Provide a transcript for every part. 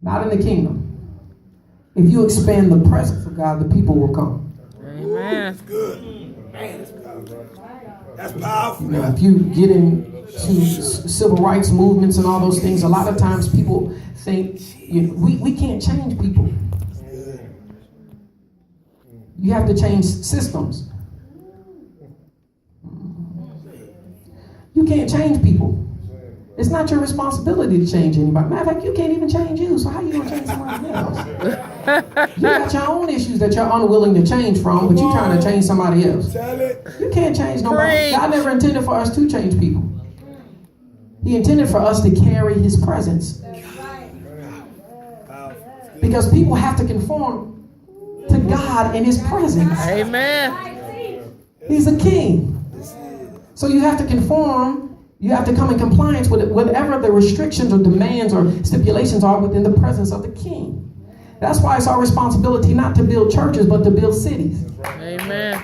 not in the kingdom. If you expand the presence of God, the people will come. Amen. That's good. Man, that's powerful. That's powerful. You know, if you get into civil rights movements and all those things, a lot of times people think, you know, we can't change people. You have to change systems. You can't change people. It's not your responsibility to change anybody. Matter of fact, you can't even change you, so how are you going to change somebody else? You got your own issues that you're unwilling to change from, but you're trying to change somebody else. You can't change nobody. God never intended for us to change people. He intended for us to carry his presence. Because people have to conform to God in his presence. Amen. He's a king. So you have to conform. You have to come in compliance with whatever the restrictions or demands or stipulations are within the presence of the king. That's why it's our responsibility not to build churches, but to build cities. Amen.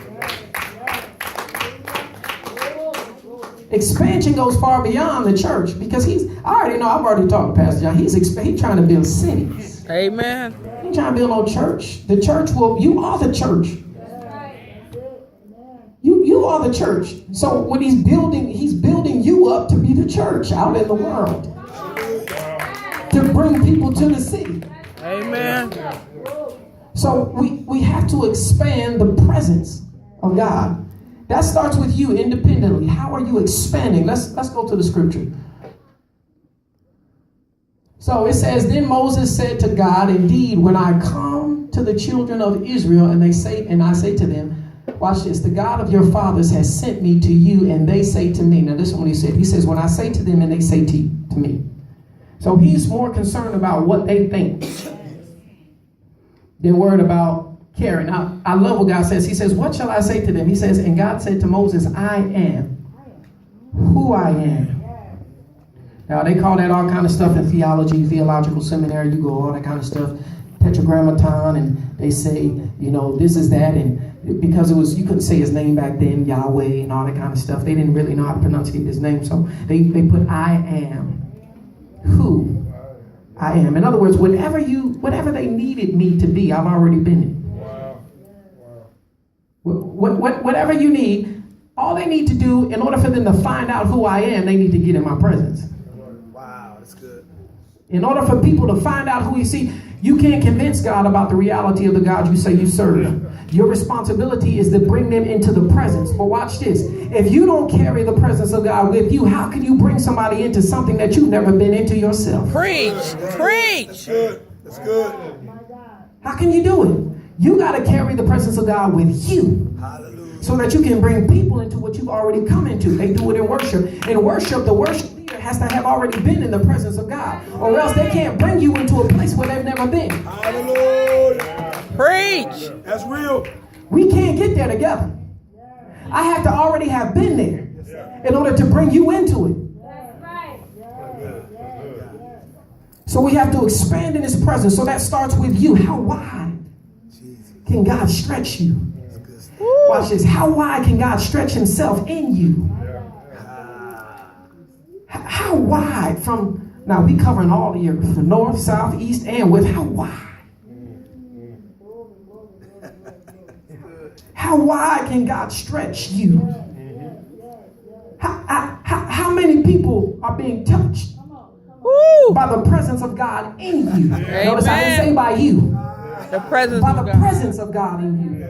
Expansion goes far beyond the church because I've already talked to Pastor John. He's trying to build cities. Amen. He's trying to build no church. The church you are the church. You are the church. So when he's building you up to be the church out in the world. To bring people to the city. Amen. So we have to expand the presence of God. That starts with you independently. How are you expanding? Let's go to the scripture. So it says, then Moses said to God, indeed, when I come to the children of Israel and I say to them, watch this, the God of your fathers has sent me to you, and they say to me. Now this is what he said. He says, when I say to them and they say to me. So he's more concerned about what they think than worried about caring. I love what God says. He says, what shall I say to them? He says, and God said to Moses, I am who I am. Now they call that all kind of stuff in theology, theological seminary. You go all that kind of stuff, tetragrammaton, and they say, you know, this is that, and because you couldn't say his name back then, Yahweh and all that kind of stuff. They didn't really know how to pronunciate his name, so they put I am who I am. In other words, whatever they needed me to be, I've already been it. Whatever you need, all they need to do in order for them to find out who I am, they need to get in my presence. Wow, that's good. In order for people to find out who you see, you can't convince God about the reality of the God you say you serve. Your responsibility is to bring them into the presence. But watch this. If you don't carry the presence of God with you, how can you bring somebody into something that you've never been into yourself? Preach. Preach. That's good. That's good. How can you do it? You got to carry the presence of God with you. Hallelujah. So that you can bring people into what you've already come into. They do it in worship. In worship, the worship leader has to have already been in the presence of God. Or else they can't bring you into a place where they've never been. Hallelujah. Preach. That's real. We can't get there together. I have to already have been there in order to bring you into it. So we have to expand in his presence. So that starts with you. How wide can God stretch you? Watch this. How wide can God stretch himself in you? How wide from, now we covering all the earth, the north, south, east, and west. How wide? How wide can God stretch you? How many people are being touched by the presence of God in you? Notice I didn't say by you. The presence By of the God. presence of God in you.